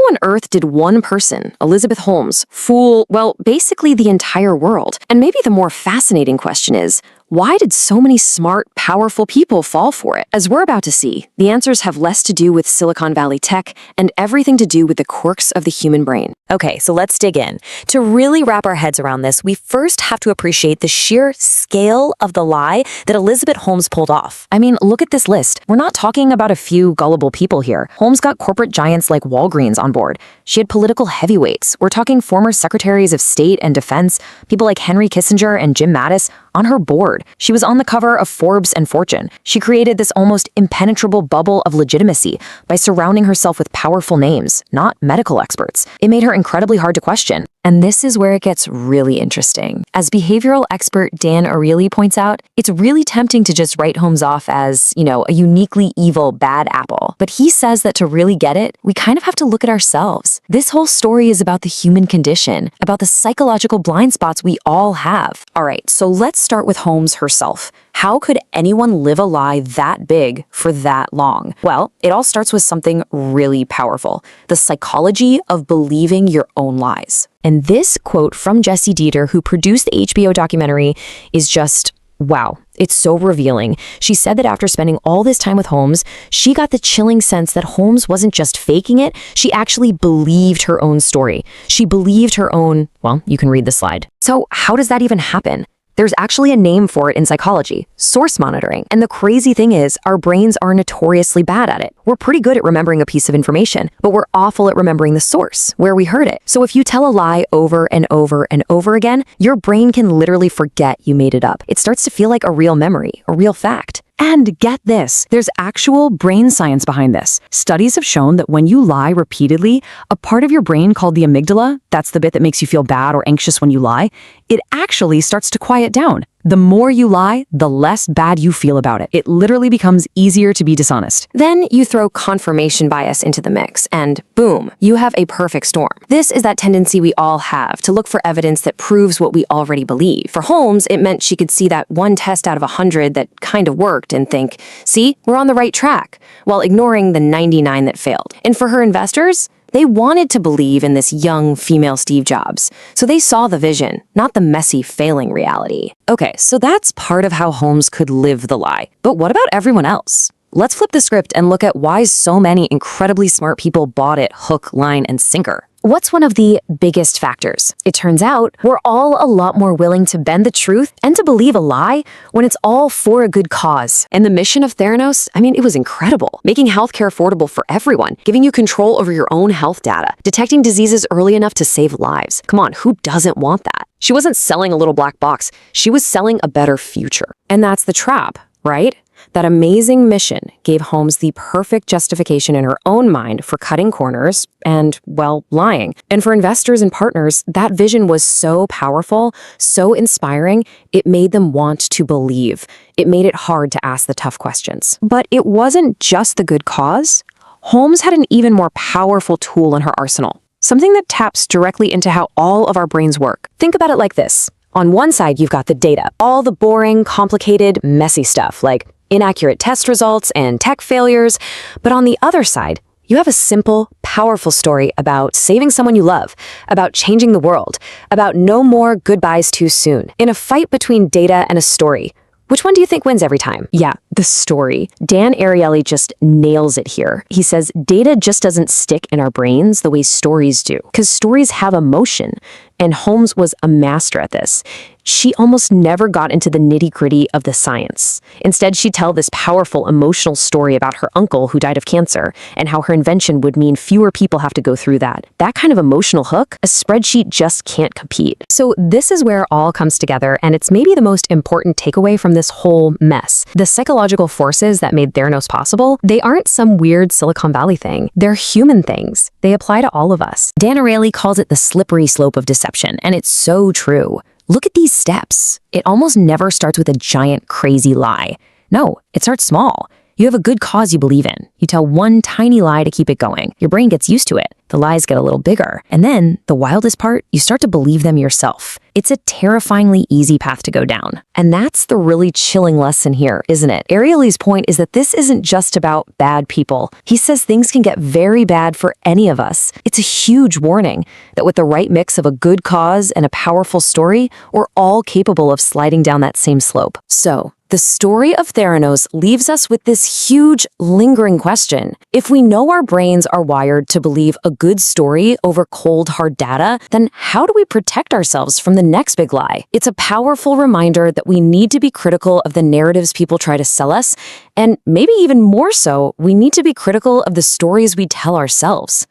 on earth did one person, Elizabeth Holmes, fool, well, basically the entire world? And maybe the more fascinating question is, why did so many smart, powerful people fall for it? As we're about to see, the answers have less to do with Silicon Valley tech and everything to do with the quirks of the human brain. Okay, so let's dig in. To really wrap our heads around this, we first have to appreciate the sheer scale of the lie that Elizabeth Holmes pulled off. I mean, look at this list. We're not talking about a few gullible people here. Holmes got corporate giants like Walgreens on board. She had political heavyweights. We're talking former secretaries of state and defense, people like Henry Kissinger and Jim Mattis, on her board. She was on the cover of Forbes and Fortune. She created this almost impenetrable bubble of legitimacy by surrounding herself with powerful names, not medical experts. It made her incredibly hard to question. And this is where it gets really interesting. As behavioral expert Dan Ariely points out, it's really tempting to just write Holmes off as, a uniquely evil bad apple. But he says that to really get it, we kind of have to look at ourselves. This whole story is about the human condition, about the psychological blind spots we all have. All right, so let's start with Holmes herself. How could anyone live a lie that big for that long? Well, it all starts with something really powerful, the psychology of believing your own lies. And this quote from Jessie Dieter, who produced the HBO documentary, is just, wow, it's so revealing. She said that after spending all this time with Holmes, she got the chilling sense that Holmes wasn't just faking it, she actually believed her own story. She believed her own, well, you can read the slide. So how does that even happen? There's actually a name for it in psychology, source monitoring. And the crazy thing is, our brains are notoriously bad at it. We're pretty good at remembering a piece of information, but we're awful at remembering the source, where we heard it. So if you tell a lie over and over and over again, your brain can literally forget you made it up. It starts to feel like a real memory, a real fact. And get this, there's actual brain science behind this. Studies have shown that when you lie repeatedly, a part of your brain called the amygdala, that's the bit that makes you feel bad or anxious when you lie, it actually starts to quiet down. The more you lie, the less bad you feel about it. It literally becomes easier to be dishonest. Then you throw confirmation bias into the mix, and boom, you have a perfect storm. This is that tendency we all have to look for evidence that proves what we already believe. For Holmes, it meant she could see that one test out of 100 that kind of worked and think, see, we're on the right track, while ignoring the 99 that failed. And for her investors, they wanted to believe in this young female Steve Jobs, so they saw the vision, not the messy failing reality. Okay, so that's part of how Holmes could live the lie. But what about everyone else? Let's flip the script and look at why so many incredibly smart people bought it hook, line, and sinker. What's one of the biggest factors? It turns out we're all a lot more willing to bend the truth and to believe a lie when it's all for a good cause. And the mission of Theranos, it was incredible. Making healthcare affordable for everyone, giving you control over your own health data, detecting diseases early enough to save lives. Come on, who doesn't want that? She wasn't selling a little black box. She was selling a better future. And that's the trap, right? That amazing mission gave Holmes the perfect justification in her own mind for cutting corners and, well, lying. And for investors and partners, that vision was so powerful, so inspiring, it made them want to believe. It made it hard to ask the tough questions. But it wasn't just the good cause. Holmes had an even more powerful tool in her arsenal, something that taps directly into how all of our brains work. Think about it like this. On one side, you've got the data, all the boring, complicated, messy stuff like inaccurate test results and tech failures. But on the other side, you have a simple, powerful story about saving someone you love, about changing the world, about no more goodbyes too soon. In a fight between data and a story, which one do you think wins every time? Yeah, the story. Dan Ariely just nails it here. He says data just doesn't stick in our brains the way stories do, because stories have emotion, and Holmes was a master at this. She almost never got into the nitty-gritty of the science. Instead, she'd tell this powerful emotional story about her uncle who died of cancer and how her invention would mean fewer people have to go through that. That kind of emotional hook, a spreadsheet just can't compete. So this is where it all comes together, and it's maybe the most important takeaway from this whole mess. The psychological forces that made Theranos possible, they aren't some weird Silicon Valley thing. They're human things. They apply to all of us. Dan Ariely calls it the slippery slope of deception, and it's so true. Look at these steps. It almost never starts with a giant, crazy lie. No, it starts small. You have a good cause you believe in. You tell one tiny lie to keep it going. Your brain gets used to it. The lies get a little bigger. And then, the wildest part, you start to believe them yourself. It's a terrifyingly easy path to go down. And that's the really chilling lesson here, isn't it? Ariely's point is that this isn't just about bad people. He says things can get very bad for any of us. It's a huge warning that with the right mix of a good cause and a powerful story, we're all capable of sliding down that same slope. So, the story of Theranos leaves us with this huge, lingering question. If we know our brains are wired to believe a good story over cold, hard data, then how do we protect ourselves from the next big lie? It's a powerful reminder that we need to be critical of the narratives people try to sell us, and maybe even more so, we need to be critical of the stories we tell ourselves.